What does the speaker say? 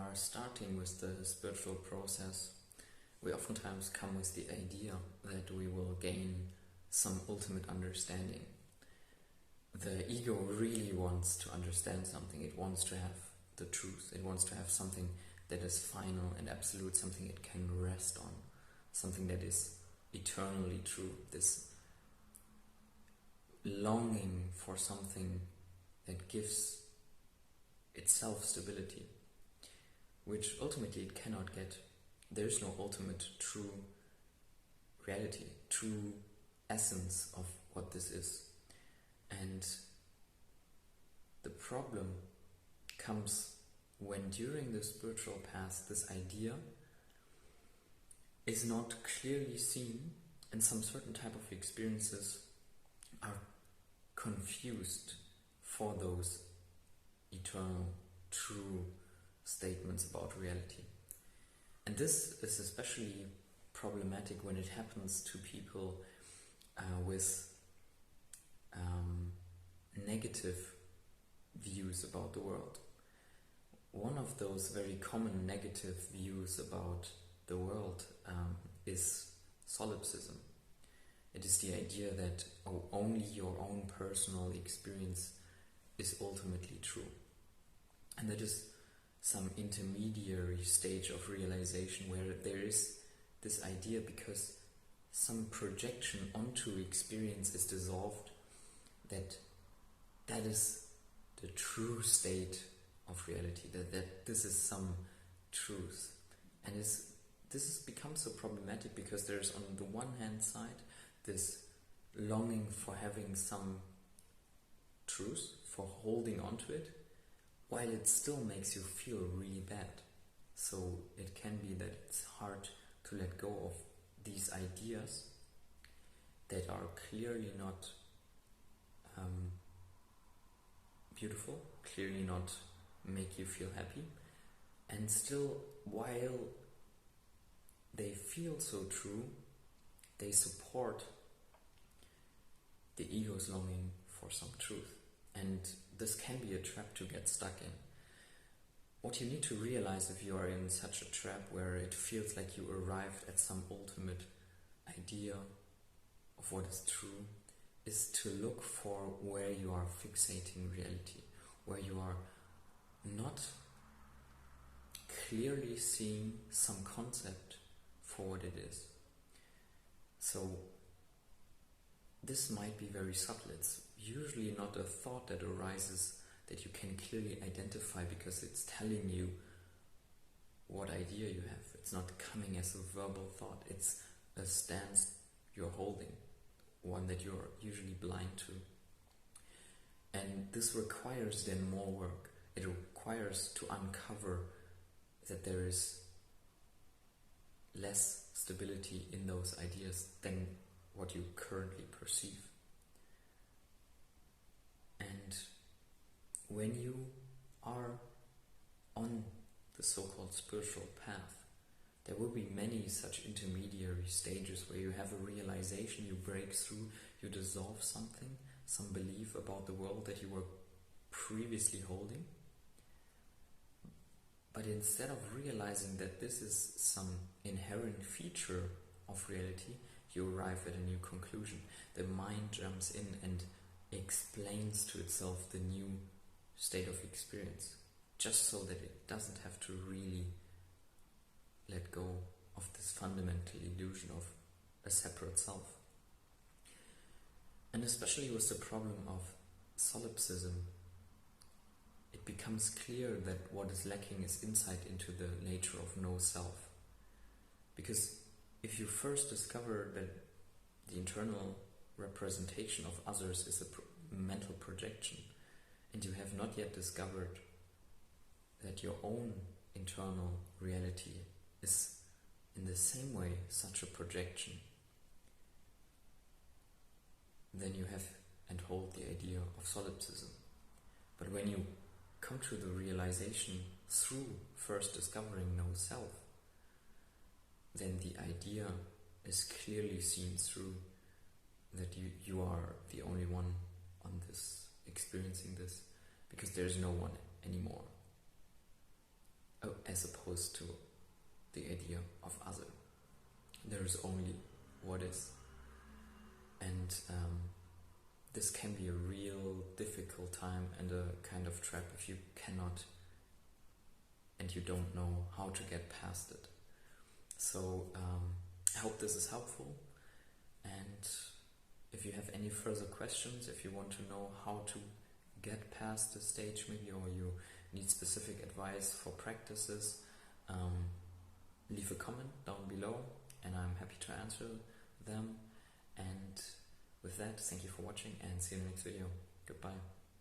are starting with the spiritual process, we oftentimes come with the idea that we will gain some ultimate understanding. The ego really wants to understand something. It wants to have the truth. It wants to have something that is final and absolute, something it can rest on, something that is eternally true. This longing for something that gives itself stability, which ultimately it cannot get. There is no ultimate true reality, true essence of what this is. And the problem comes when during the spiritual path this idea is not clearly seen, and some certain type of experiences are confused for those eternal, true statements about reality. And this is especially problematic when it happens to people with negative views about the world. One of those very common negative views about the world is solipsism. It is the idea that only your own personal experience is ultimately true. And that is some intermediary stage of realization where there is this idea, because some projection onto experience is dissolved, that is the true state of reality, that this is some truth. And this has become so problematic because there's on the one hand side this longing for having some truth, for holding on to it, while it still makes you feel really bad. So it can be that it's hard to let go of these ideas that are clearly not beautiful, clearly not make you feel happy, and still, while they feel so true, they support the ego's longing for some truth. And this can be a trap to get stuck in. What you need to realize if you are in such a trap where it feels like you arrived at some ultimate idea of what is true, is to look for where you are fixating reality, where you are not clearly seeing some concept for what it is. So this might be very subtle. It's usually not a thought that arises that you can clearly identify because it's telling you what idea you have. It's not coming as a verbal thought. It's a stance you're holding, one that you're usually blind to. And this requires then more work. It requires to uncover that there is less stability in those ideas than what you currently perceive. And when you are on the so-called spiritual path, there will be many such intermediary stages where you have a realization, you break through, you dissolve something, some belief about the world that you were previously holding. But instead of realizing that this is some inherent feature of reality, you arrive at a new conclusion. The mind jumps in and explains to itself the new state of experience, just so that it doesn't have to really let go of this fundamental illusion of a separate self. And especially with the problem of solipsism, it becomes clear that what is lacking is insight into the nature of no self. Because if you first discover that the internal representation of others is a mental projection, and you have not yet discovered that your own internal reality is in the same way such a projection, then you have and hold the idea of solipsism. But when you come to the realization through first discovering no self, then the idea is clearly seen through that you are the only one on this, experiencing this, because there is no one anymore. Oh, as as opposed to the idea of other. There is only what is. And this can be a real difficult time and a kind of trap if you cannot and you don't know how to get past it. So I hope this is helpful, and if you have any further questions, if you want to know how to get past the stage maybe, or you need specific advice for practices, leave a comment down below and I'm happy to answer them. And with that, thank you for watching and see you in the next video. Goodbye.